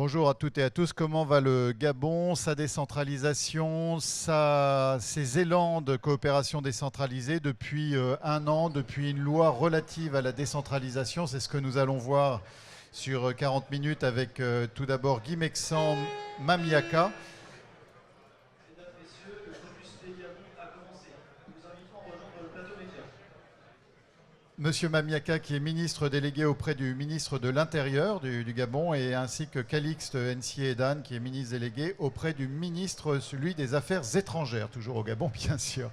Bonjour à toutes et à tous. Comment va le Gabon, sa décentralisation, ses élans de coopération décentralisée depuis un an, depuis une loi relative à la décentralisation? C'est ce que nous allons voir sur 40 minutes avec tout d'abord Guy Mexan Mamiaka. Monsieur Mamiaka, qui est ministre délégué auprès du ministre de l'Intérieur du Gabon, et ainsi que Calixte Nsié-Edan, qui est ministre délégué auprès du ministre, celui des Affaires étrangères, toujours au Gabon, bien sûr.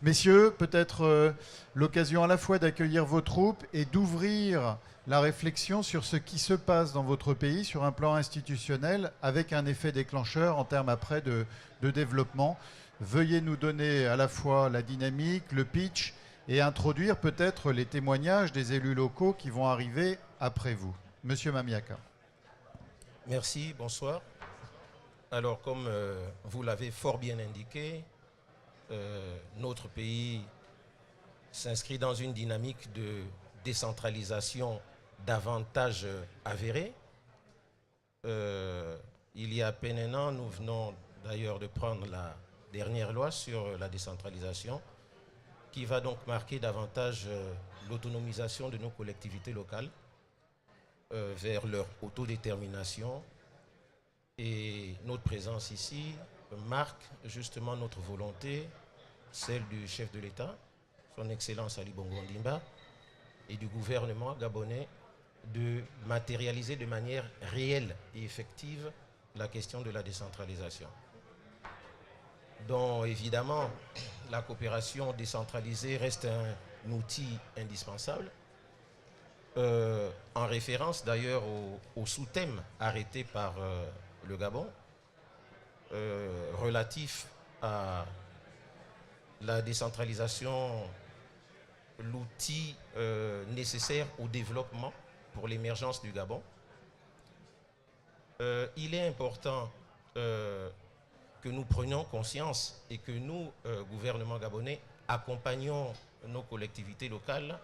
Messieurs, peut-être l'occasion à la fois d'accueillir vos troupes et d'ouvrir la réflexion sur ce qui se passe dans votre pays sur un plan institutionnel, avec un effet déclencheur en termes après de développement. Veuillez nous donner à la fois la dynamique, le pitch, et introduire peut-être les témoignages des élus locaux qui vont arriver après vous. Monsieur Mamiaka. Merci, bonsoir. Alors, comme vous l'avez fort bien indiqué, notre pays s'inscrit dans une dynamique de décentralisation davantage avérée. Il y a à peine un an, nous venons d'ailleurs de prendre la dernière loi sur la décentralisation, qui va donc marquer davantage l'autonomisation de nos collectivités locales vers leur autodétermination. Et notre présence ici marque justement notre volonté, celle du chef de l'État, son Excellence Ali Bongo Ondimba, et du gouvernement gabonais de matérialiser de manière réelle et effective la question de la décentralisation, dont évidemment la coopération décentralisée reste un outil indispensable, en référence d'ailleurs au sous-thème arrêté par le Gabon, relatif à la décentralisation, l'outil nécessaire au développement pour l'émergence du Gabon. Il est important que nous prenions conscience et que nous, gouvernement gabonais, accompagnons nos collectivités locales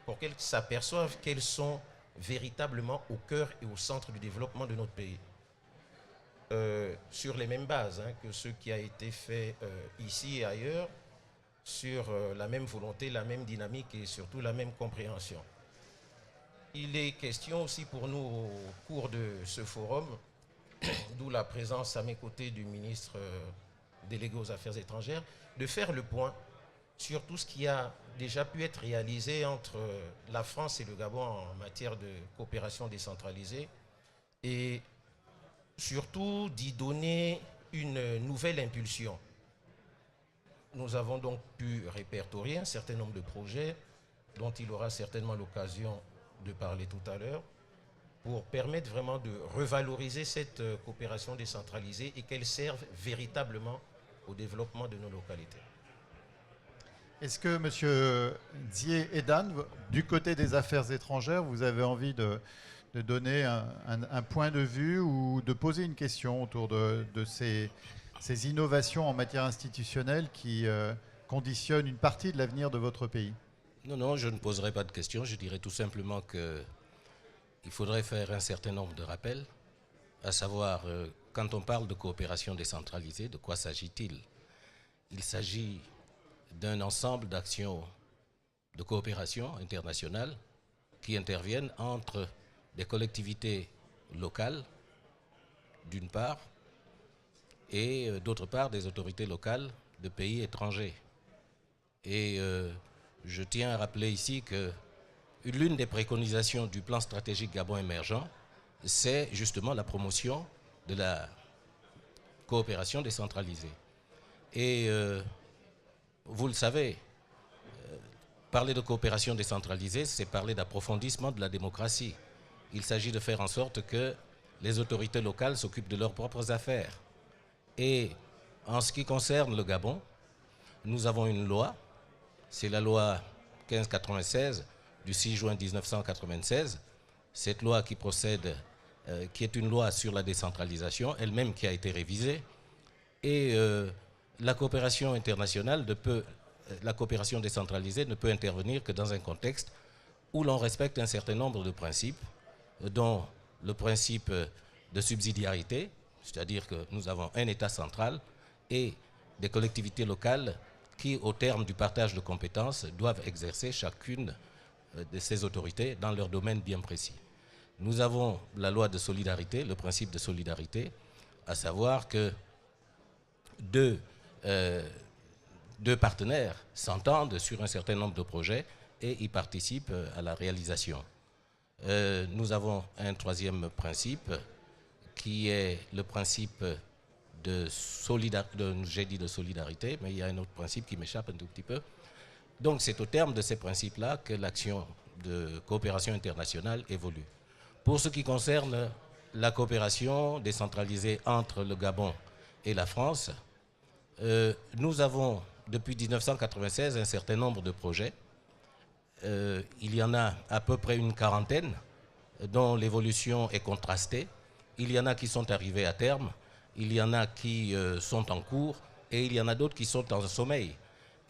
pour qu'elles s'aperçoivent qu'elles sont véritablement au cœur et au centre du développement de notre pays. Sur les mêmes bases que ce qui a été fait ici et ailleurs, sur la même volonté, la même dynamique et surtout la même compréhension. Il est question aussi pour nous au cours de ce forum, d'où la présence à mes côtés du ministre délégué aux Affaires étrangères, de faire le point sur tout ce qui a déjà pu être réalisé entre la France et le Gabon en matière de coopération décentralisée et surtout d'y donner une nouvelle impulsion. Nous avons donc pu répertorier un certain nombre de projets dont il aura certainement l'occasion de parler tout à l'heure, pour permettre vraiment de revaloriser cette coopération décentralisée et qu'elle serve véritablement au développement de nos localités. Est-ce que, M. Nsié-Edan, du côté des affaires étrangères, vous avez envie de donner un point de vue ou de poser une question autour de ces innovations en matière institutionnelle qui conditionnent une partie de l'avenir de votre pays? Non, je ne poserai pas de questions. Je dirais tout simplement qu'il faudrait faire un certain nombre de rappels, à savoir, quand on parle de coopération décentralisée, de quoi s'agit-il? Il s'agit d'un ensemble d'actions de coopération internationale qui interviennent entre des collectivités locales, d'une part, et d'autre part des autorités locales de pays étrangers. Et je tiens à rappeler ici que l'une des préconisations du plan stratégique Gabon émergent, c'est justement la promotion de la coopération décentralisée. Et vous le savez, parler de coopération décentralisée, c'est parler d'approfondissement de la démocratie. Il s'agit de faire en sorte que les autorités locales s'occupent de leurs propres affaires. Et en ce qui concerne le Gabon, nous avons une loi, c'est la loi 1596 du 6 juin 1996, cette loi qui procède, qui est une loi sur la décentralisation, elle-même qui a été révisée, et la coopération internationale la coopération décentralisée ne peut intervenir que dans un contexte où l'on respecte un certain nombre de principes, dont le principe de subsidiarité, c'est-à-dire que nous avons un État central et des collectivités locales qui, au terme du partage de compétences, doivent exercer chacune de ces autorités dans leur domaine bien précis. Nous avons la loi de solidarité, le principe de solidarité, à savoir que deux partenaires s'entendent sur un certain nombre de projets et y participent à la réalisation. Nous avons un troisième principe qui est le principe de solidarité, j'ai dit de solidarité, mais il y a un autre principe qui m'échappe un tout petit peu. Donc c'est au terme de ces principes-là que l'action de coopération internationale évolue. Pour ce qui concerne la coopération décentralisée entre le Gabon et la France, nous avons depuis 1996 un certain nombre de projets. Il y en a à peu près une quarantaine dont l'évolution est contrastée. Il y en a qui sont arrivés à terme, il y en a qui sont en cours et il y en a d'autres qui sont en sommeil.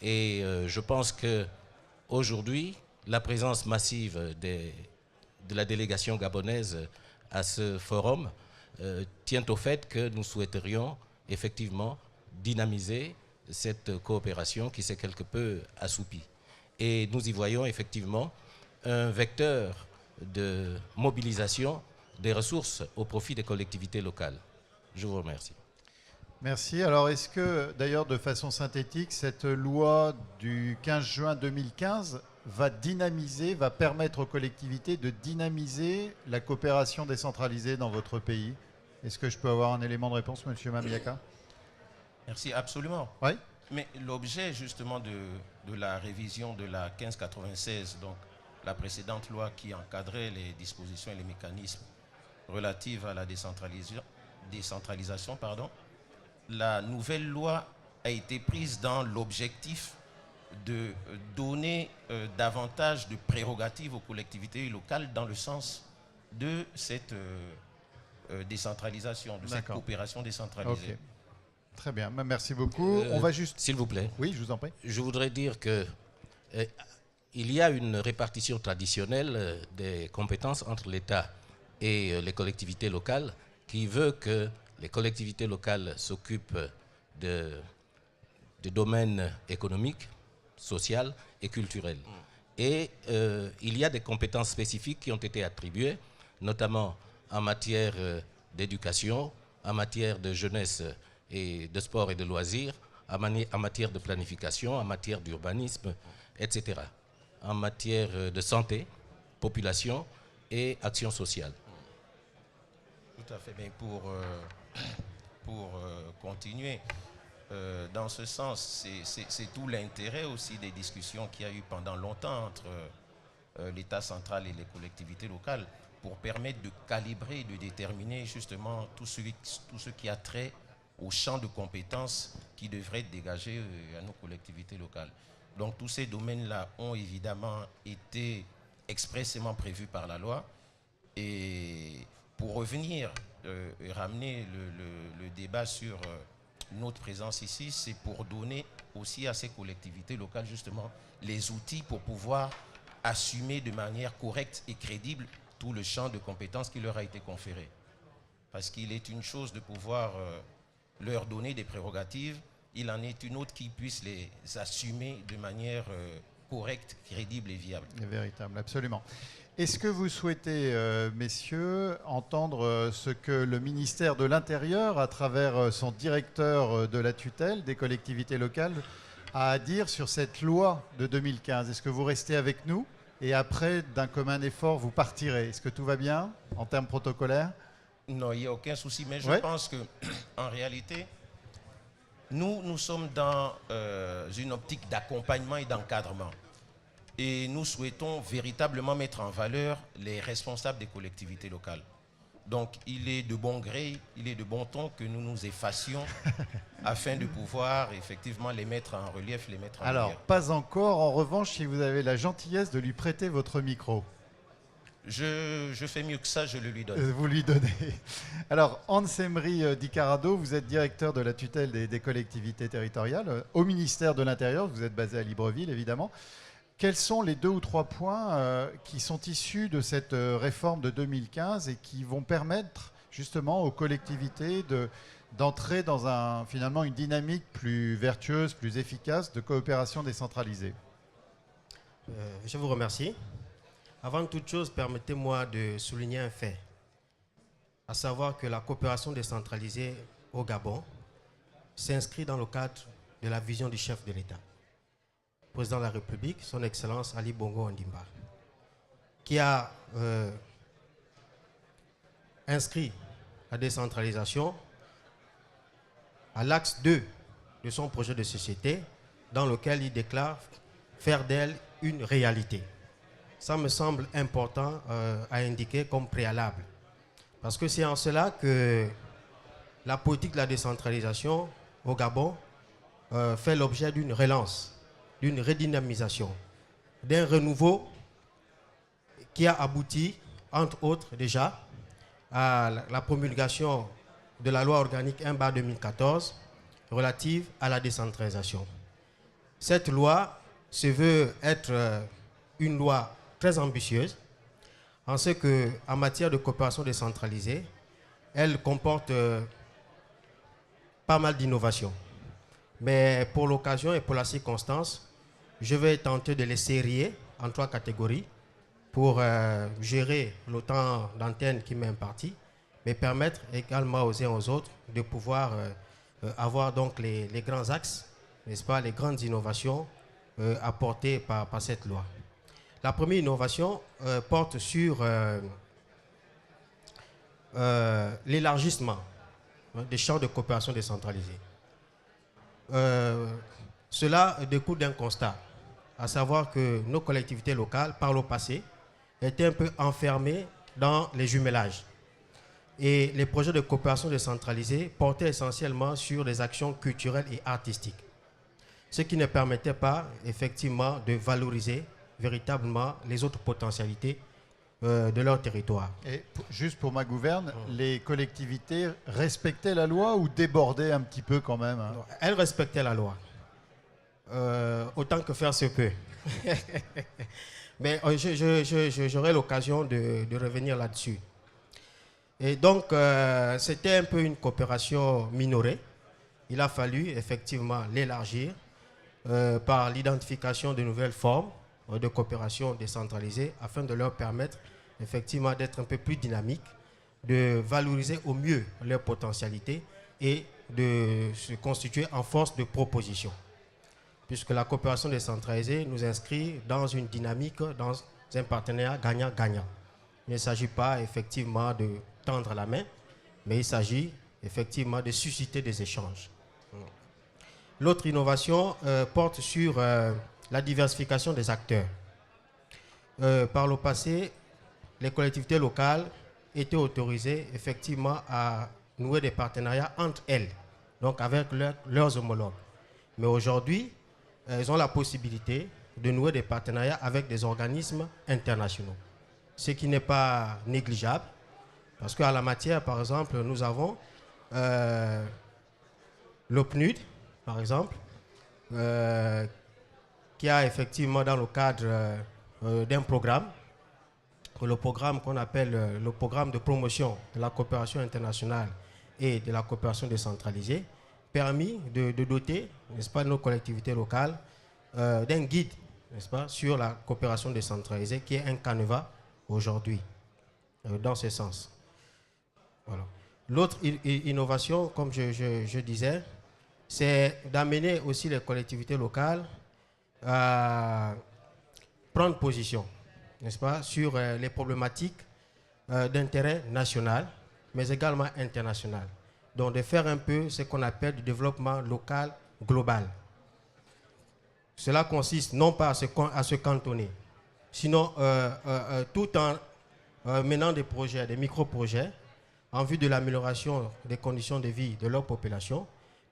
Et je pense qu'aujourd'hui, la présence massive de la délégation gabonaise à ce forum tient au fait que nous souhaiterions effectivement dynamiser cette coopération qui s'est quelque peu assoupie. Et nous y voyons effectivement un vecteur de mobilisation des ressources au profit des collectivités locales. Je vous remercie. Merci. Alors, est-ce que, d'ailleurs, de façon synthétique, cette loi du 15 juin 2015 va dynamiser, va permettre aux collectivités de dynamiser la coopération décentralisée dans votre pays? Est-ce que je peux avoir un élément de réponse, M. Mamiaka? Merci, absolument. Oui. Mais l'objet justement de la révision de la 1596, donc la précédente loi qui encadrait les dispositions et les mécanismes relatifs à la décentralisation, la nouvelle loi a été prise dans l'objectif de donner davantage de prérogatives aux collectivités locales dans le sens de cette décentralisation, de cette coopération décentralisée. Okay. Très bien, merci beaucoup. On va juste... S'il vous plaît. Oui, je vous en prie. Je voudrais dire que il y a une répartition traditionnelle des compétences entre l'État et les collectivités locales qui veut que les collectivités locales s'occupent de domaines économiques, sociaux et culturels. Et il y a des compétences spécifiques qui ont été attribuées, notamment en matière d'éducation, en matière de jeunesse et de sport et de loisirs, en matière de planification, en matière d'urbanisme, etc. En matière de santé, population et action sociale. Tout à fait. Mais pour continuer, dans ce sens, c'est tout l'intérêt aussi des discussions qu'il y a eu pendant longtemps entre l'État central et les collectivités locales pour permettre de calibrer, de déterminer justement tout ce qui a trait au champ de compétences qui devrait être dégagé à nos collectivités locales. Donc tous ces domaines-là ont évidemment été expressément prévus par la loi. Et pour revenir et ramener le débat sur notre présence ici, c'est pour donner aussi à ces collectivités locales justement les outils pour pouvoir assumer de manière correcte et crédible tout le champ de compétences qui leur a été conféré. Parce qu'il est une chose de pouvoir leur donner des prérogatives, il en est une autre qui puisse les assumer de manière correcte, crédible et viable. Et véritable, absolument. Est-ce que vous souhaitez, messieurs, entendre ce que le ministère de l'Intérieur, à travers son directeur de la tutelle des collectivités locales, a à dire sur cette loi de 2015? Est-ce que vous restez avec nous et après, d'un commun effort, vous partirez? Est-ce que tout va bien en termes protocolaires? Non, il n'y a aucun souci, mais je pense qu'en réalité, nous sommes dans une optique d'accompagnement et d'encadrement. Et nous souhaitons véritablement mettre en valeur les responsables des collectivités locales. Donc, il est de bon gré, il est de bon ton que nous nous effacions afin de pouvoir effectivement les mettre en relief, les mettre en lumière. Alors, pas encore. En revanche, si vous avez la gentillesse de lui prêter votre micro. Je fais mieux que ça, je le lui donne. Vous lui donnez. Alors, Hans-Emery Di Carado, vous êtes directeur de la tutelle des collectivités territoriales au ministère de l'Intérieur. Vous êtes basé à Libreville, évidemment. Quels sont les 2 ou 3 points qui sont issus de cette réforme de 2015 et qui vont permettre justement aux collectivités d'entrer dans finalement une dynamique plus vertueuse, plus efficace de coopération décentralisée? Je vous remercie. Avant toute chose, permettez-moi de souligner un fait, à savoir que la coopération décentralisée au Gabon s'inscrit dans le cadre de la vision du chef de l'État, président de la République, son Excellence Ali Bongo Ondimba, qui a inscrit la décentralisation à l'axe 2 de son projet de société, dans lequel il déclare faire d'elle une réalité. Ça me semble important à indiquer comme préalable, parce que c'est en cela que la politique de la décentralisation au Gabon fait l'objet d'une relance, d'une redynamisation, d'un renouveau qui a abouti, entre autres déjà, à la promulgation de la loi organique 1/2014 relative à la décentralisation. Cette loi se veut être une loi très ambitieuse, en ce qu'en matière de coopération décentralisée, elle comporte pas mal d'innovations. Mais pour l'occasion et pour la circonstance, je vais tenter de les sérier en 3 catégories pour gérer le temps d'antenne qui m'est imparti, mais permettre également aux uns et aux autres de pouvoir avoir donc les grands axes, n'est-ce pas, les grandes innovations apportées par cette loi. La première innovation porte sur l'élargissement des champs de coopération décentralisée. Cela découle d'un constat, à savoir que nos collectivités locales, par le passé, étaient un peu enfermées dans les jumelages. Et les projets de coopération décentralisée portaient essentiellement sur des actions culturelles et artistiques, ce qui ne permettait pas effectivement de valoriser véritablement les autres potentialités de leur territoire. Et juste pour ma gouverne, les collectivités respectaient la loi ou débordaient un petit peu quand même, hein? Elles respectaient la loi, autant que faire se peut. Mais j'aurai l'occasion de revenir là-dessus. Et donc, c'était un peu une coopération minorée. Il a fallu effectivement l'élargir par l'identification de nouvelles formes de coopération décentralisée afin de leur permettre effectivement d'être un peu plus dynamiques, de valoriser au mieux leurs potentialités et de se constituer en force de proposition. Puisque la coopération décentralisée nous inscrit dans une dynamique, dans un partenariat gagnant-gagnant. Il ne s'agit pas effectivement de tendre la main, mais il s'agit effectivement de susciter des échanges. L'autre innovation porte sur la diversification des acteurs. Par le passé, les collectivités locales étaient autorisées effectivement à nouer des partenariats entre elles, donc avec leurs homologues. Mais aujourd'hui, elles ont la possibilité de nouer des partenariats avec des organismes internationaux, ce qui n'est pas négligeable, parce qu'à la matière, par exemple, nous avons l'OPNUD, par exemple, qui a effectivement dans le cadre d'un programme, le programme qu'on appelle le programme de promotion de la coopération internationale et de la coopération décentralisée, permis de doter, n'est-ce pas, nos collectivités locales d'un guide, n'est-ce pas, sur la coopération décentralisée, qui est un canevas aujourd'hui, dans ce sens. Voilà. L'autre innovation, comme je disais, c'est d'amener aussi les collectivités locales à prendre position, n'est-ce pas, sur les problématiques d'intérêt national, mais également international. Donc de faire un peu ce qu'on appelle du développement local global. Cela consiste non pas à se cantonner, sinon tout en menant des projets, des micro-projets, en vue de l'amélioration des conditions de vie de leur population,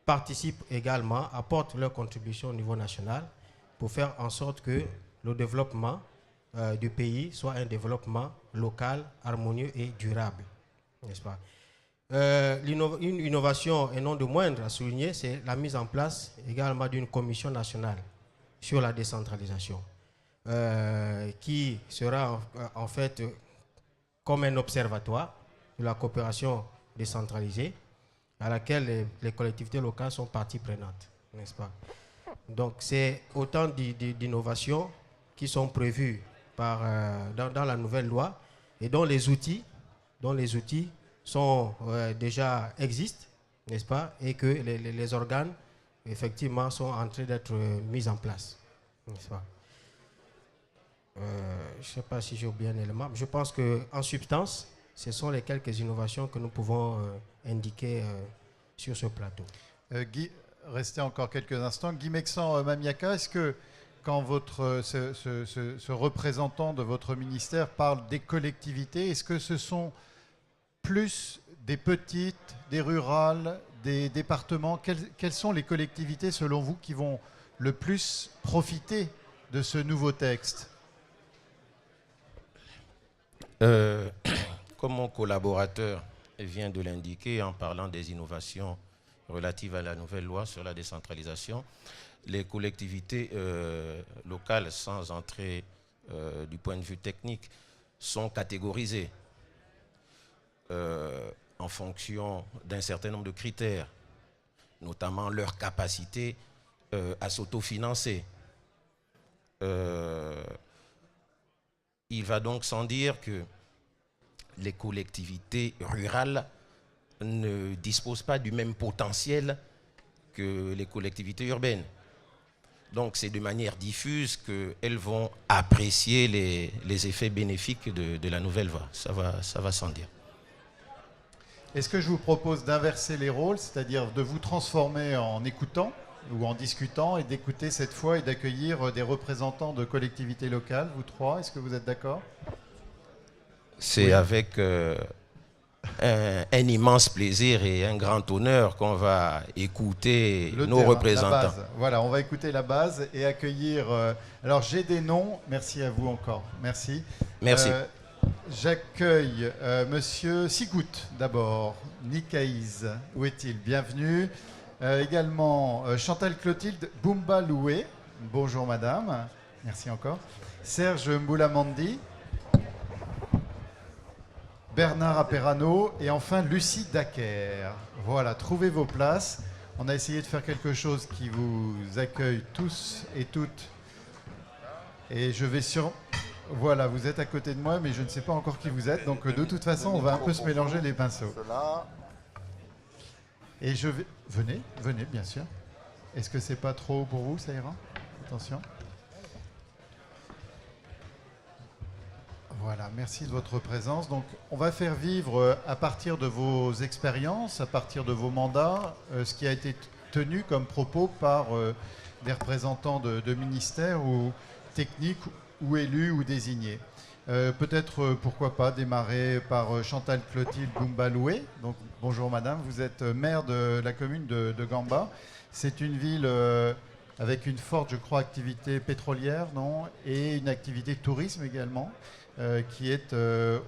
participent également, apportent leur contribution au niveau national pour faire en sorte que le développement du pays soit un développement local, harmonieux et durable, n'est-ce pas? Une innovation, et non de moindre à souligner, c'est la mise en place également d'une commission nationale sur la décentralisation, qui sera en fait comme un observatoire de la coopération décentralisée à laquelle les collectivités locales sont partie prenante, n'est-ce pas? Donc c'est autant d'innovations qui sont prévues dans la nouvelle loi et dont les outils sont déjà existent, n'est-ce pas? Et que les organes effectivement sont en train d'être mis en place, n'est-ce pas? Je ne sais pas si j'ai oublié un élément. Je pense qu'en substance, ce sont les quelques innovations que nous pouvons indiquer sur ce plateau. Guy, restez encore quelques instants. Guy Mexan Mamiaka, est-ce que quand ce représentant de votre ministère parle des collectivités, est-ce que ce sont plus des petites, des rurales, des départements? Quelles sont les collectivités, selon vous, qui vont le plus profiter de ce nouveau texte? Comme mon collaborateur vient de l'indiquer en parlant des innovations relatives à la nouvelle loi sur la décentralisation, les collectivités locales, sans entrer du point de vue technique, sont catégorisées en fonction d'un certain nombre de critères, notamment leur capacité à s'autofinancer. Il va donc sans dire que les collectivités rurales ne disposent pas du même potentiel que les collectivités urbaines. Donc c'est de manière diffuse qu'elles vont apprécier les effets bénéfiques de la nouvelle loi. Ça va sans dire. Est-ce que je vous propose d'inverser les rôles, c'est-à-dire de vous transformer en écoutant ou en discutant et d'écouter cette fois et d'accueillir des représentants de collectivités locales, vous trois? Est-ce que vous êtes d'accord? C'est avec un immense plaisir et un grand honneur qu'on va écouter nos représentants. La base. Voilà, on va écouter la base et accueillir... alors j'ai des noms, merci à vous encore, merci. Merci. J'accueille Monsieur Sigout d'abord, Nikaïs, où est-il? Bienvenue. Également Chantal Clotilde Boumba-Loué, bonjour madame, merci encore. Serge Mboulamandi, Bernard Aperano et enfin Lucie Daquer. Voilà, trouvez vos places. On a essayé de faire quelque chose qui vous accueille tous et toutes. Et je vais sur... Voilà, vous êtes à côté de moi, mais je ne sais pas encore qui vous êtes. Donc de toute façon, on va un peu se mélanger les pinceaux. Et je vais... Venez, bien sûr. Est-ce que c'est pas trop haut pour vous, ça ira? Attention. Voilà, merci de votre présence. Donc, on va faire vivre à partir de vos expériences, à partir de vos mandats, ce qui a été tenu comme propos par des représentants de ministères ou techniques ou élus ou désignés. Peut-être, pourquoi pas, démarrer par Chantal Clotilde Boumba-Loué. Donc, bonjour madame, vous êtes maire de la commune de Gamba. C'est une ville avec une forte, je crois, activité pétrolière, non? Et une activité tourisme également, qui est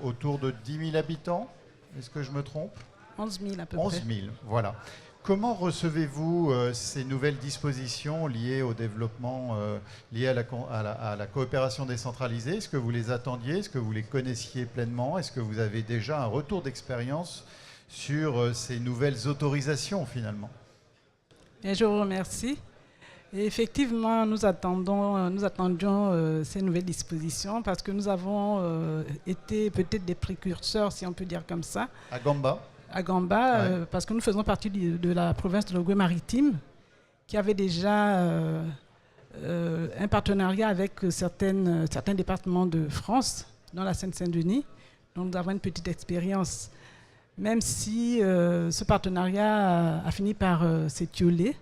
autour de 10 000 habitants. Est-ce que je me trompe? 11 000 à peu 11 près. 000, voilà. Comment recevez-vous ces nouvelles dispositions liées au développement, liées à la coopération décentralisée? Est-ce que vous les attendiez? Est-ce que vous les connaissiez pleinement? Est-ce que vous avez déjà un retour d'expérience sur ces nouvelles autorisations finalement? Et je vous remercie. Et effectivement, nous attendions ces nouvelles dispositions parce que nous avons été peut-être des précurseurs, si on peut dire comme ça. À Gamba? À Gamba, Ouais. parce que nous faisons partie de la province de l'Ogooué-Maritime, qui avait déjà un partenariat avec certains départements de France, dans la Seine-Saint-Denis. Donc nous avons une petite expérience, même si ce partenariat a fini par s'étioler.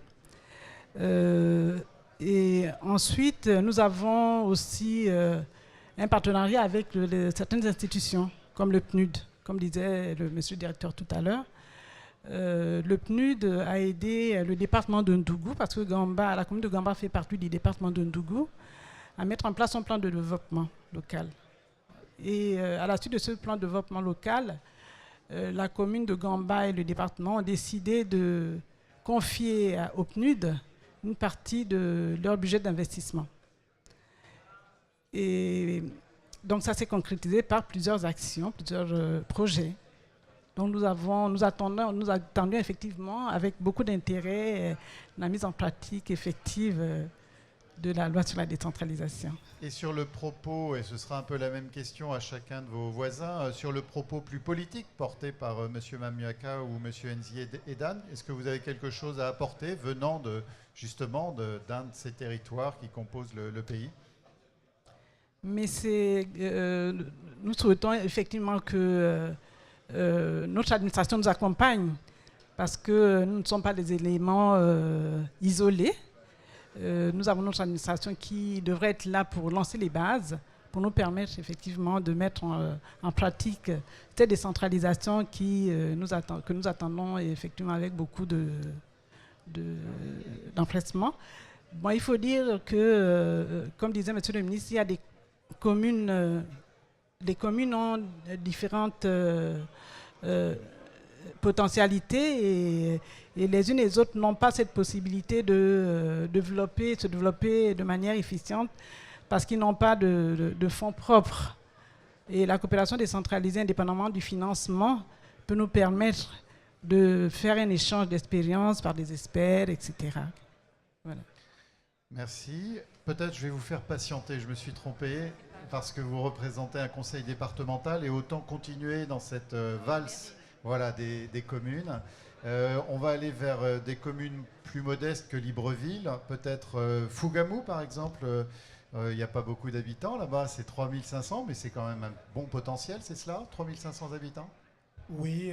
Et ensuite, nous avons aussi un partenariat avec certaines institutions, comme le PNUD, comme disait le monsieur le directeur tout à l'heure. Le PNUD a aidé le département de Ndougou, parce que la commune de Gamba fait partie du département de Ndougou, à mettre en place un plan de développement local. Et à la suite de ce plan de développement local, la commune de Gamba et le département ont décidé de confier au PNUD une partie de leur budget d'investissement. Et donc ça s'est concrétisé par plusieurs actions, plusieurs projets. Donc nous attendions effectivement avec beaucoup d'intérêt la mise en pratique effective de la loi sur la décentralisation. Et sur le propos, et ce sera un peu la même question à chacun de vos voisins, sur le propos plus politique porté par M. Mamiaka ou M. Nzié Edan, est-ce que vous avez quelque chose à apporter venant justement d'un de ces territoires qui composent le pays? Mais nous souhaitons effectivement que notre administration nous accompagne parce que nous ne sommes pas des éléments isolés. Nous avons notre administration qui devrait être là pour lancer les bases, pour nous permettre effectivement de mettre en pratique cette décentralisation que nous attendons effectivement avec beaucoup d'empressement. Bon, il faut dire que, comme disait M. le ministre, il y a des communes ont différentes potentialités et les unes et les autres n'ont pas cette possibilité de se développer de manière efficiente parce qu'ils n'ont pas de fonds propres. Et la coopération décentralisée, indépendamment du financement, peut nous permettre de faire un échange d'expériences par des experts, etc. Voilà. Merci. Peut-être je vais vous faire patienter, je me suis trompé, parce que vous représentez un conseil départemental et autant continuer dans cette valse des communes. On va aller vers des communes plus modestes que Libreville, peut-être Fougamou par exemple. Il n'y a pas beaucoup d'habitants là-bas, c'est 3500, mais c'est quand même un bon potentiel, c'est cela, 3500 habitants? Oui,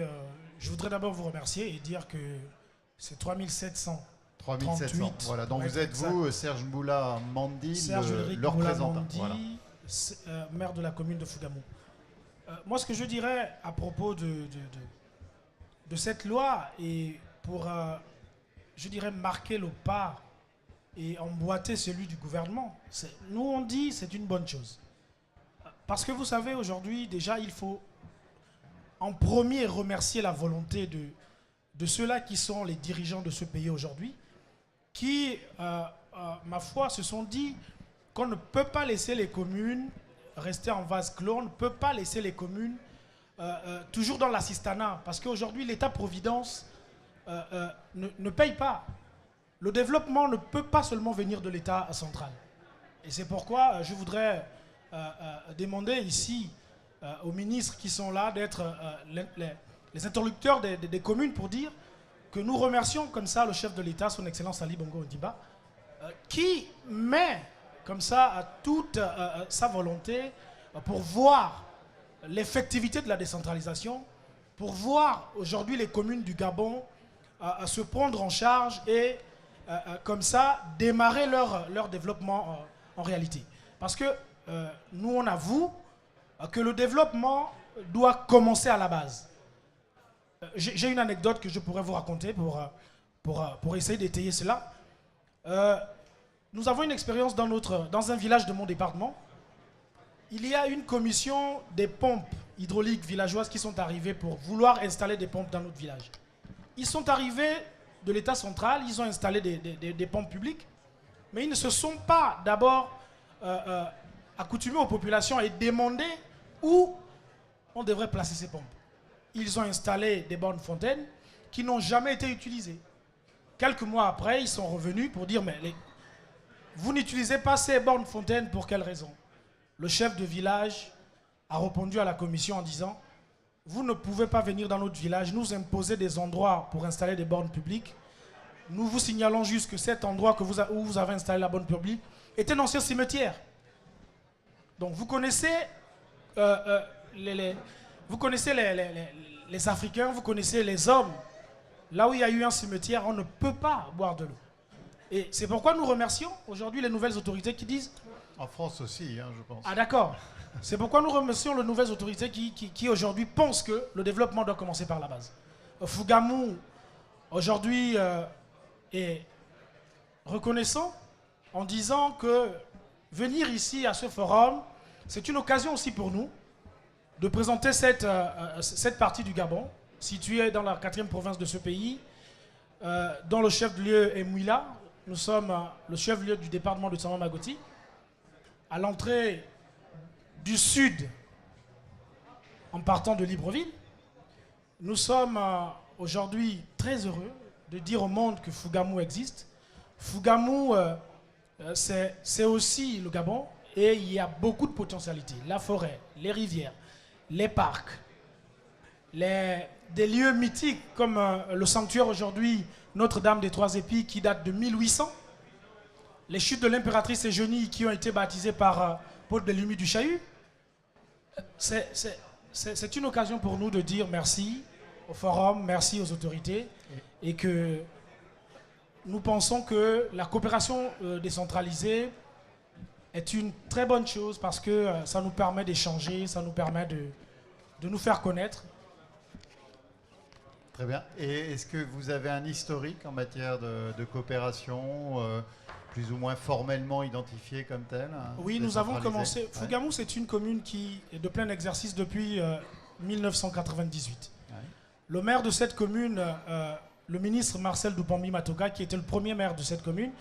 je voudrais d'abord vous remercier et dire que c'est 3700. 3700, voilà. Donc vous êtes vous, Serge Moula Mandi, le représentant. Voilà. Maire de la commune de Fougamou. Moi, ce que je dirais à propos de cette loi, et pour, je dirais, marquer le pas et emboîter celui du gouvernement, nous on dit c'est une bonne chose. Parce que vous savez, aujourd'hui, déjà, il faut en premier remercier la volonté de ceux-là qui sont les dirigeants de ce pays aujourd'hui, qui, ma foi, se sont dit qu'on ne peut pas laisser les communes rester en vase clos, on ne peut pas laisser les communes toujours dans l'assistanat, parce qu'aujourd'hui, l'État-providence ne paye pas. Le développement ne peut pas seulement venir de l'État central. Et c'est pourquoi je voudrais demander ici aux ministres qui sont là d'être les interlocuteurs des communes pour dire que nous remercions comme ça le chef de l'État, son Excellence Ali Bongo Ondimba, qui met comme ça à toute sa volonté pour voir l'effectivité de la décentralisation, pour voir aujourd'hui les communes du Gabon se prendre en charge et comme ça démarrer leur développement en réalité. Parce que nous on avoue que le développement doit commencer à la base. J'ai une anecdote que je pourrais vous raconter pour essayer d'étayer cela. Nous avons une expérience dans un village de mon département. Il y a une commission des pompes hydrauliques villageoises qui sont arrivées pour vouloir installer des pompes dans notre village. Ils sont arrivés de l'État central, ils ont installé des pompes publiques, mais ils ne se sont pas d'abord accoutumés aux populations et demandé où on devrait placer ces pompes. Ils ont installé des bornes fontaines qui n'ont jamais été utilisées. Quelques mois après, ils sont revenus pour dire mais vous n'utilisez pas ces bornes fontaines pour quelle raison? Le chef de village a répondu à la commission en disant vous ne pouvez pas venir dans notre village nous imposer des endroits pour installer des bornes publiques. Nous vous signalons juste que cet endroit où vous avez installé la borne publique est un ancien cimetière. Donc vous connaissez vous connaissez les Africains, vous connaissez les hommes. Là où il y a eu un cimetière, on ne peut pas boire de l'eau. Et c'est pourquoi nous remercions aujourd'hui les nouvelles autorités qui disent... En France aussi, hein, je pense. Ah d'accord. C'est pourquoi nous remercions les nouvelles autorités qui aujourd'hui pensent que le développement doit commencer par la base. Fougamou, aujourd'hui, est reconnaissant en disant que venir ici à ce forum, c'est une occasion aussi pour nous de présenter cette partie du Gabon, située dans la 4e province de ce pays, dont le chef-lieu est Mouila. Nous sommes le chef-lieu du département de Tsama-Magoti. À l'entrée du sud, en partant de Libreville, nous sommes aujourd'hui très heureux de dire au monde que Fougamou existe. Fougamou, c'est aussi le Gabon et il y a beaucoup de potentialités. La forêt, les rivières, les parcs, des lieux mythiques comme le sanctuaire aujourd'hui Notre-Dame des Trois Épis qui date de 1800. Les chutes de l'impératrice Eugénie qui ont été baptisées par Paul Bellumi du Chahut. C'est une occasion pour nous de dire merci au forum, merci aux autorités et que nous pensons que la coopération décentralisée est une très bonne chose parce que ça nous permet d'échanger, ça nous permet de nous faire connaître. Très bien. Et est-ce que vous avez un historique en matière de coopération plus ou moins formellement identifié comme tel? Oui, nous avons commencé. Fougamou, c'est une commune qui est de plein exercice depuis 1998. Ouais. Le maire de cette commune, le ministre Marcel Dupambi Matoga, qui était le premier maire de cette commune,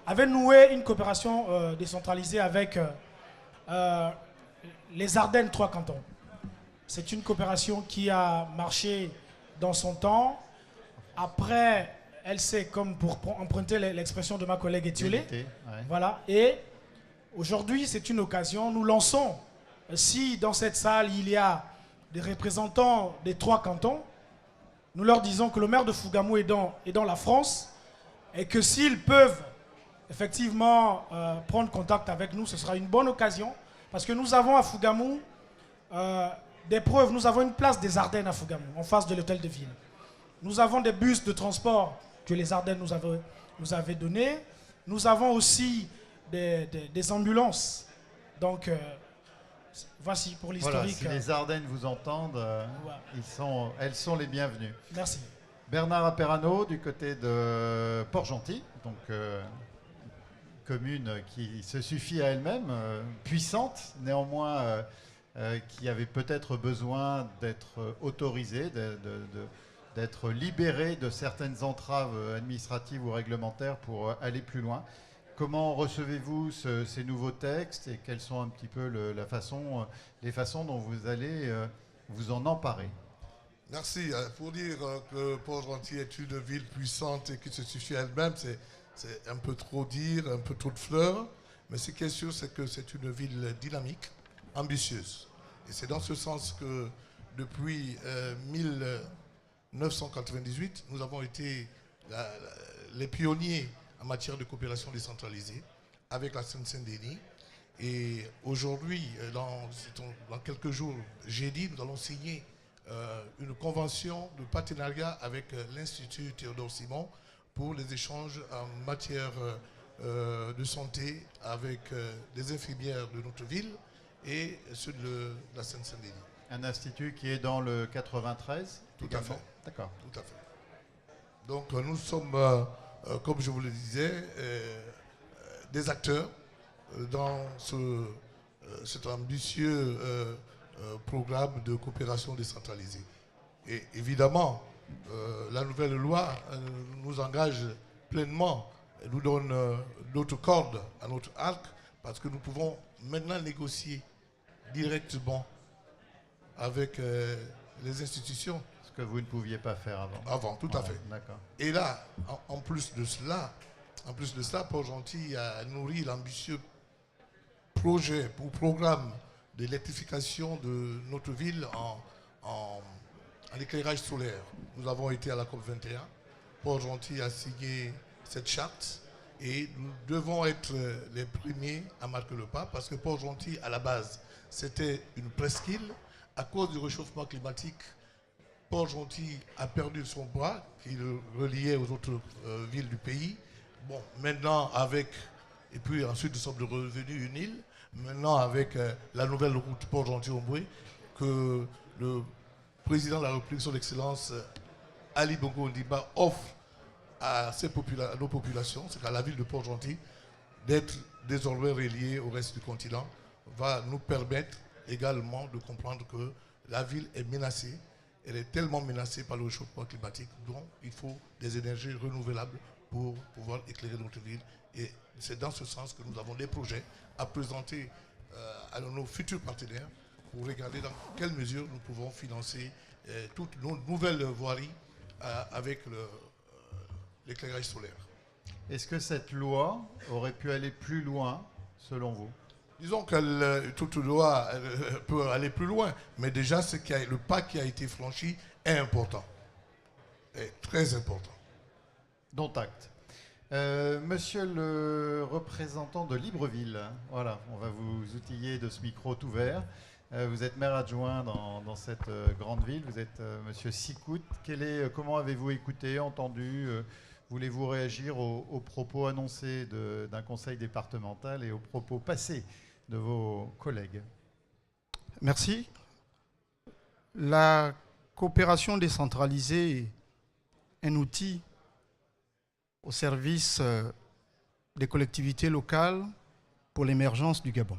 avait noué une coopération décentralisée avec les Ardennes 3 cantons. C'est une coopération qui a marché dans son temps. Après, elle s'est, comme pour emprunter l'expression de ma collègue Étiolé, ouais. Voilà. Et aujourd'hui, c'est une occasion. Nous lançons, si dans cette salle, il y a des représentants des 3 cantons, nous leur disons que le maire de Fougamou est dans la France et que s'ils peuvent effectivement prendre contact avec nous, ce sera une bonne occasion parce que nous avons à Fougamou des preuves. Nous avons une place des Ardennes à Fougamou, en face de l'hôtel de ville. Nous avons des bus de transport que les Ardennes nous avaient donnés. Nous avons aussi des ambulances. Donc, voici pour l'historique. Voilà, si les Ardennes vous entendent, elles sont les bienvenues. Merci. Bernard Aperano, du côté de Port-Gentil, donc commune qui se suffit à elle-même, puissante, néanmoins qui avait peut-être besoin d'être autorisée, d'être libérée de certaines entraves administratives ou réglementaires pour aller plus loin. Comment recevez-vous ces nouveaux textes et quelles sont un petit peu les façons dont vous allez vous en emparer? Merci. Pour dire que Port-Gentil est une ville puissante et qui se suffit à elle-même, c'est un peu trop dire, un peu trop de fleurs. Mais ce qui est sûr, c'est que c'est une ville dynamique, ambitieuse. Et c'est dans ce sens que depuis 1998, nous avons été les pionniers en matière de coopération décentralisée avec la Seine-Saint-Denis. Et aujourd'hui, dans quelques jours, jeudi, nous allons signer une convention de partenariat avec l'Institut Théodore Simon pour les échanges en matière de santé avec des infirmières de notre ville et ceux de la Seine-Saint-Denis. Un institut qui est dans le 93 ? Tout à fait. D'accord. Tout à fait. Donc nous sommes, comme je vous le disais, des acteurs dans cet ambitieux programme de coopération décentralisée. Et évidemment, la nouvelle loi nous engage pleinement, nous donne d'autres cordes à notre arc, parce que nous pouvons maintenant négocier directement avec les institutions. Ce que vous ne pouviez pas faire avant. Avant, tout à fait. D'accord. Et là, en plus de cela, Port-Gentil a nourri l'ambitieux projet ou programme d'électrification de notre ville en éclairage solaire. Nous avons été à la COP21. Port-Gentil a signé cette charte et nous devons être les premiers à marquer le pas parce que Port-Gentil, à la base, c'était une presqu'île. À cause du réchauffement climatique, Port-Gentil a perdu son bras qui le reliait aux autres villes du pays. Bon, maintenant et puis ensuite nous sommes revenus une île. Maintenant avec la nouvelle route Port-Gentil-Omboué que le président de la République, son Excellence Ali Bongo Ondimba, offre à nos populations, c'est-à-dire à la ville de Port-Gentil, d'être désormais reliée au reste du continent, va nous permettre également de comprendre que la ville est menacée. Elle est tellement menacée par le réchauffement climatique, donc il faut des énergies renouvelables pour pouvoir éclairer notre ville. Et c'est dans ce sens que nous avons des projets à présenter à nos futurs partenaires pour regarder dans quelle mesure nous pouvons financer toutes nos nouvelles voiries avec l'éclairage solaire. Est-ce que cette loi aurait pu aller plus loin, selon vous? Disons que toute loi peut aller plus loin, mais déjà le pas qui a été franchi est important, est très important. Dont acte. Monsieur le représentant de Libreville, voilà, on va vous outiller de ce micro tout vert. Vous êtes maire adjoint dans cette grande ville, vous êtes monsieur Sikout. Comment avez-vous écouté, entendu voulez-vous réagir aux propos annoncés d'un conseil départemental et aux propos passés de vos collègues? Merci. La coopération décentralisée est un outil au service des collectivités locales pour l'émergence du Gabon.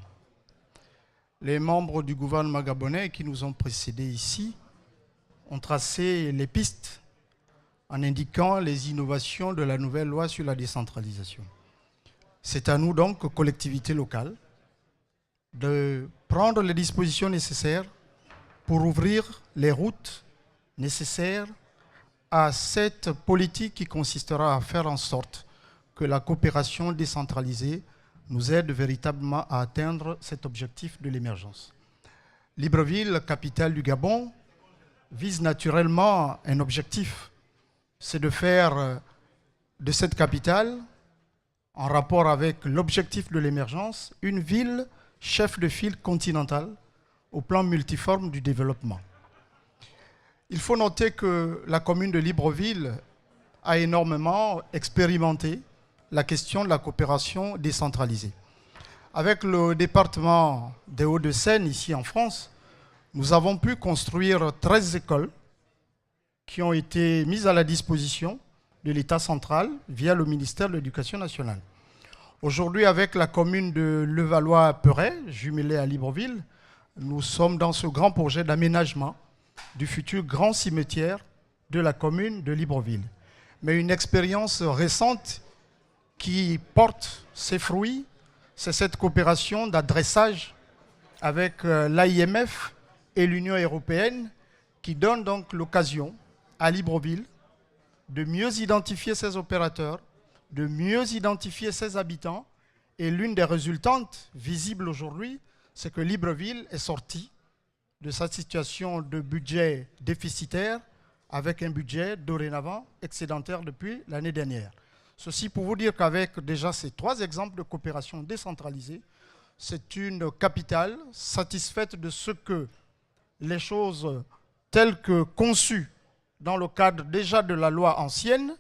Les membres du gouvernement gabonais qui nous ont précédés ici ont tracé les pistes en indiquant les innovations de la nouvelle loi sur la décentralisation. C'est à nous donc, collectivités locales, de prendre les dispositions nécessaires pour ouvrir les routes nécessaires à cette politique qui consistera à faire en sorte que la coopération décentralisée nous aide véritablement à atteindre cet objectif de l'émergence. Libreville, capitale du Gabon, vise naturellement un objectif, c'est de faire de cette capitale, en rapport avec l'objectif de l'émergence, une ville chef de file continentale au plan multiforme du développement. Il faut noter que la commune de Libreville a énormément expérimenté la question de la coopération décentralisée. Avec le département des Hauts-de-Seine, ici en France, nous avons pu construire 13 écoles qui ont été mises à la disposition de l'État central via le ministère de l'Éducation nationale. Aujourd'hui, avec la commune de Levallois-Perret, jumelée à Libreville, nous sommes dans ce grand projet d'aménagement du futur grand cimetière de la commune de Libreville. Mais une expérience récente qui porte ses fruits, c'est cette coopération d'adressage avec l'AIMF et l'Union européenne qui donne donc l'occasion à Libreville de mieux identifier ses opérateurs, de mieux identifier ses habitants. Et l'une des résultantes visibles aujourd'hui, c'est que Libreville est sortie de sa situation de budget déficitaire avec un budget dorénavant excédentaire depuis l'année dernière. Ceci pour vous dire qu'avec déjà ces 3 exemples de coopération décentralisée, c'est une capitale satisfaite de ce que les choses telles que conçues dans le cadre déjà de la loi ancienne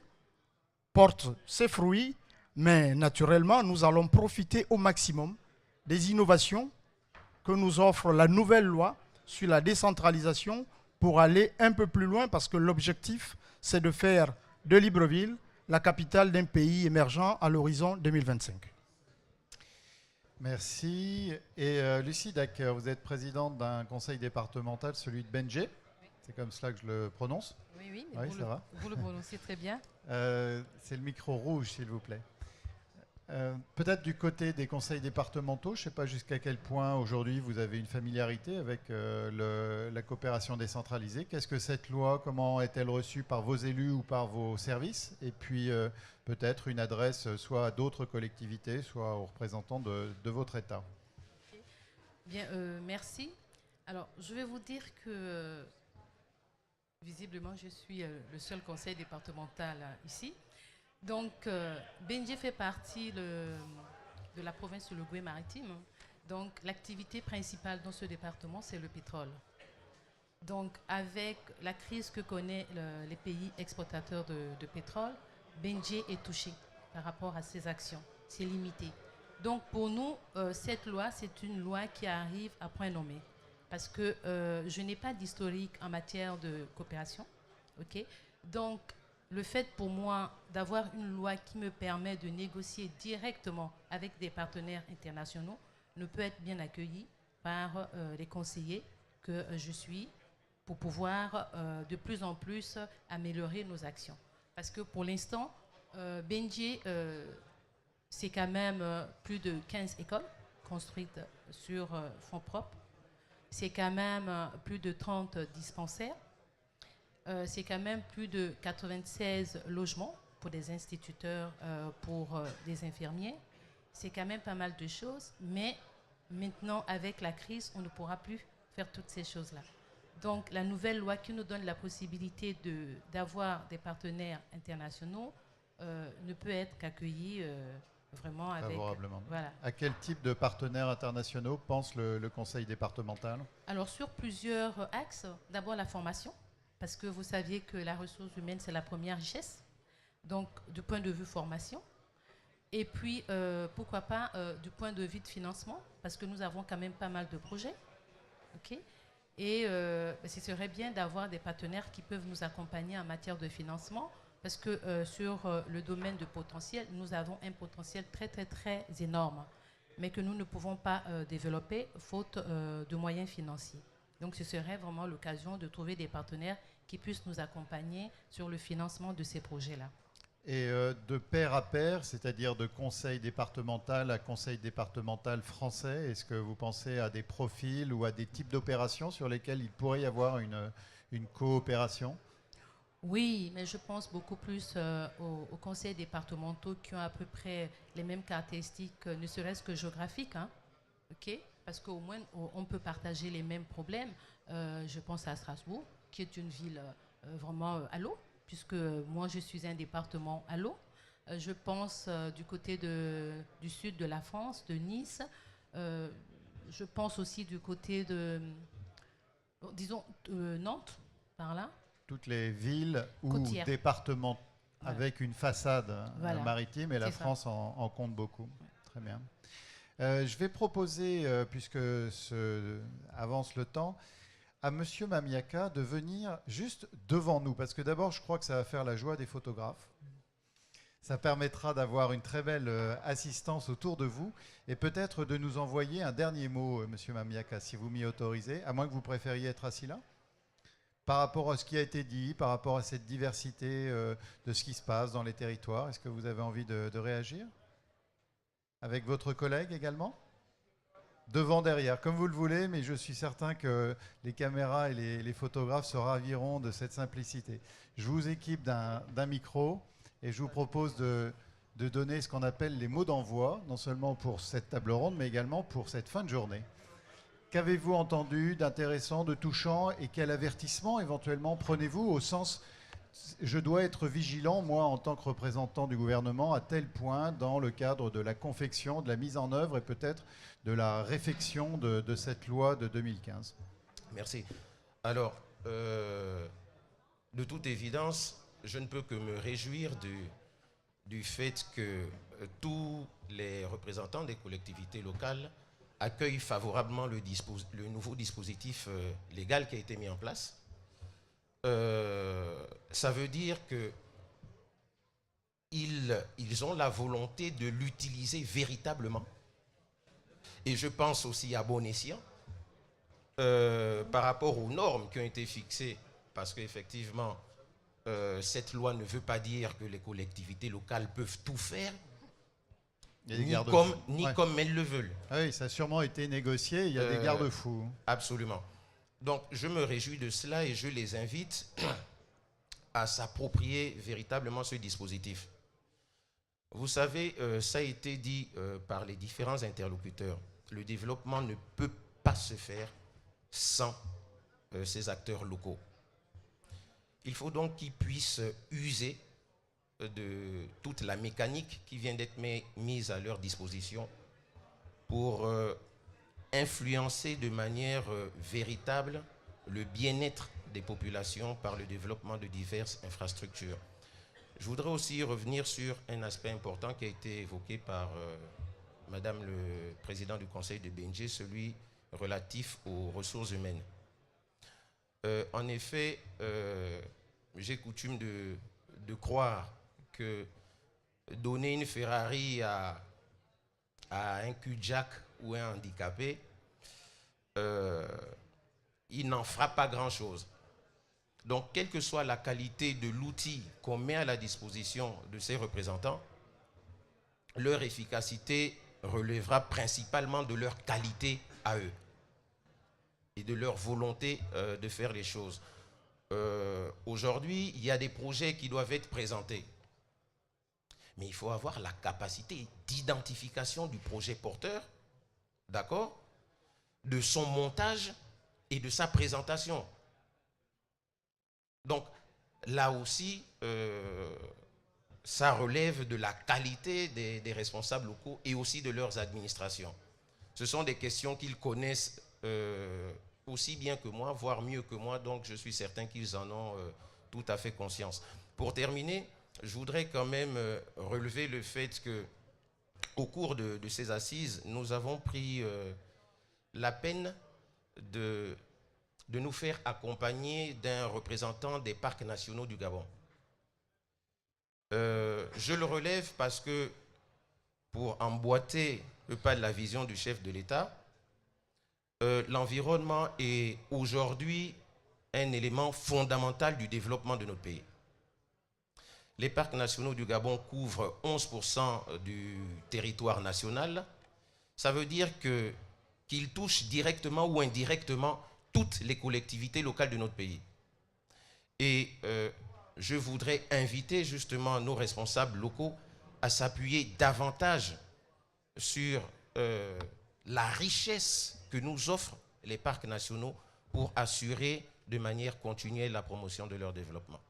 portent ses fruits, mais naturellement, nous allons profiter au maximum des innovations que nous offre la nouvelle loi sur la décentralisation pour aller un peu plus loin, parce que l'objectif, c'est de faire de Libreville la capitale d'un pays émergent à l'horizon 2025. Merci. Et Lucie Dacker, vous êtes présidente d'un conseil départemental, celui de Benjé. C'est comme cela que je le prononce? Oui, oui, vous le prononcez très bien. C'est le micro rouge, s'il vous plaît. Peut-être du côté des conseils départementaux, je ne sais pas jusqu'à quel point aujourd'hui vous avez une familiarité avec la coopération décentralisée. Qu'est-ce que cette loi, comment est-elle reçue par vos élus ou par vos services? Et puis peut-être une adresse soit à d'autres collectivités, soit aux représentants de votre État. Bien, merci. Alors, je vais vous dire que visiblement, je suis le seul conseil départemental ici. Donc, Benjé fait partie de la province de l'Ogooué-Maritime. Donc, l'activité principale dans ce département, c'est le pétrole. Donc, avec la crise que connaissent les pays exportateurs de pétrole, Benjé est touché par rapport à ses actions. C'est limité. Donc, pour nous, cette loi, c'est une loi qui arrive à point nommé. Parce que je n'ai pas d'historique en matière de coopération. Okay? Donc, le fait pour moi d'avoir une loi qui me permet de négocier directement avec des partenaires internationaux ne peut être bien accueilli par les conseillers que je suis pour pouvoir de plus en plus améliorer nos actions. Parce que pour l'instant, Benjé, c'est quand même plus de 15 écoles construites sur fonds propres. c'est quand même plus de 30 dispensaires, c'est quand même plus de 96 logements pour des instituteurs, pour des infirmiers. C'est quand même pas mal de choses, mais maintenant, avec la crise, on ne pourra plus faire toutes ces choses-là. Donc, la nouvelle loi qui nous donne la possibilité d'avoir des partenaires internationaux ne peut être qu'accueillie vraiment avec... Favorablement. Voilà. À quel type de partenaires internationaux pense le conseil départemental? Alors, sur plusieurs axes. D'abord, la formation, parce que vous saviez que la ressource humaine, c'est la première richesse. Donc, du point de vue formation. Et puis, pourquoi pas du point de vue de financement, parce que nous avons quand même pas mal de projets. Okay. Et ce serait bien d'avoir des partenaires qui peuvent nous accompagner en matière de financement, parce que sur le domaine de potentiel, nous avons un potentiel très, très, très énorme, mais que nous ne pouvons pas développer faute de moyens financiers. Donc, ce serait vraiment l'occasion de trouver des partenaires qui puissent nous accompagner sur le financement de ces projets-là. Et de pair à pair, c'est-à-dire de conseil départemental à conseil départemental français, est-ce que vous pensez à des profils ou à des types d'opérations sur lesquels il pourrait y avoir une coopération? Oui, mais je pense beaucoup plus aux conseils départementaux qui ont à peu près les mêmes caractéristiques, ne serait-ce que géographiques, hein, okay? Parce qu'au moins on peut partager les mêmes problèmes. Je pense à Strasbourg, qui est une ville vraiment à l'eau, puisque moi je suis un département à l'eau. Je pense du côté du sud de la France, de Nice. Je pense aussi du côté de, disons, Nantes, par là. Toutes les villes ou Côtières. Départements avec une façade maritime, et la C'est France en compte beaucoup. Très bien. Je vais proposer, puisque avance le temps, à Monsieur Mamiaka de venir juste devant nous, parce que d'abord, je crois que ça va faire la joie des photographes. Ça permettra d'avoir une très belle assistance autour de vous, et peut-être de nous envoyer un dernier mot, Monsieur Mamiaka, si vous m'y autorisez, à moins que vous préfériez être assis là, par rapport à ce qui a été dit, par rapport à cette diversité de ce qui se passe dans les territoires. Est-ce que vous avez envie de réagir? Avec votre collègue également? Devant, derrière, comme vous le voulez, mais je suis certain que les caméras et les photographes se raviront de cette simplicité. Je vous équipe d'un micro et je vous propose de donner ce qu'on appelle les mots d'envoi, non seulement pour cette table ronde, mais également pour cette fin de journée. Qu'avez-vous entendu d'intéressant, de touchant, et quel avertissement éventuellement prenez-vous au sens... Je dois être vigilant, moi, en tant que représentant du gouvernement, à tel point dans le cadre de la confection, de la mise en œuvre et peut-être de la réfection de cette loi de 2015. Merci. Alors, de toute évidence, je ne peux que me réjouir du fait que tous les représentants des collectivités locales accueillent favorablement le nouveau dispositif légal qui a été mis en place. Ça veut dire qu'ils ont la volonté de l'utiliser véritablement. Et je pense aussi à bon escient par rapport aux normes qui ont été fixées, parce qu'effectivement, cette loi ne veut pas dire que les collectivités locales peuvent tout faire, ni comme elles le veulent. Ah oui, ça a sûrement été négocié, il y a des garde-fous. Absolument. Donc, je me réjouis de cela et je les invite à s'approprier véritablement ce dispositif. Vous savez, ça a été dit par les différents interlocuteurs. Le développement ne peut pas se faire sans ces acteurs locaux. Il faut donc qu'ils puissent user de toute la mécanique qui vient d'être mise à leur disposition pour influencer de manière véritable le bien-être des populations par le développement de diverses infrastructures. Je voudrais aussi revenir sur un aspect important qui a été évoqué par Madame le Président du Conseil de BNG, celui relatif aux ressources humaines. En effet, j'ai coutume de croire que donner une Ferrari à un cul-de-jack ou un handicapé, il n'en fera pas grand-chose. Donc, quelle que soit la qualité de l'outil qu'on met à la disposition de ces représentants, leur efficacité relèvera principalement de leur qualité à eux. et de leur volonté de faire les choses. Aujourd'hui, il y a des projets qui doivent être présentés. Mais il faut avoir la capacité d'identification du projet porteur, d'accord, de son montage et de sa présentation. Donc, là aussi, ça relève de la qualité des responsables locaux et aussi de leurs administrations. Ce sont des questions qu'ils connaissent aussi bien que moi, voire mieux que moi, donc je suis certain qu'ils en ont tout à fait conscience. Pour terminer, je voudrais quand même relever le fait que, au cours de ces assises, nous avons pris la peine de nous faire accompagner d'un représentant des parcs nationaux du Gabon. Je le relève parce que, pour emboîter le pas de la vision du chef de l'État, l'environnement est aujourd'hui un élément fondamental du développement de notre pays. Les parcs nationaux du Gabon couvrent 11% du territoire national. Ça veut dire qu'ils touchent directement ou indirectement toutes les collectivités locales de notre pays. Et je voudrais inviter justement nos responsables locaux à s'appuyer davantage sur la richesse que nous offrent les parcs nationaux pour assurer de manière continuelle la promotion de leur développement.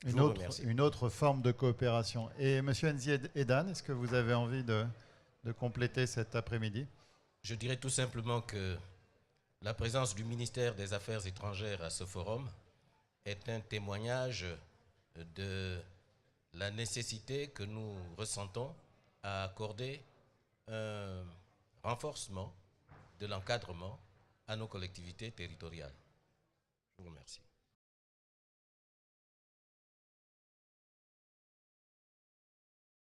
Une autre forme de coopération. Et M. Nzi Edan, est-ce que vous avez envie de compléter cet après-midi? Je dirais tout simplement que la présence du ministère des Affaires étrangères à ce forum est un témoignage de la nécessité que nous ressentons à accorder un renforcement de l'encadrement à nos collectivités territoriales. Je vous remercie.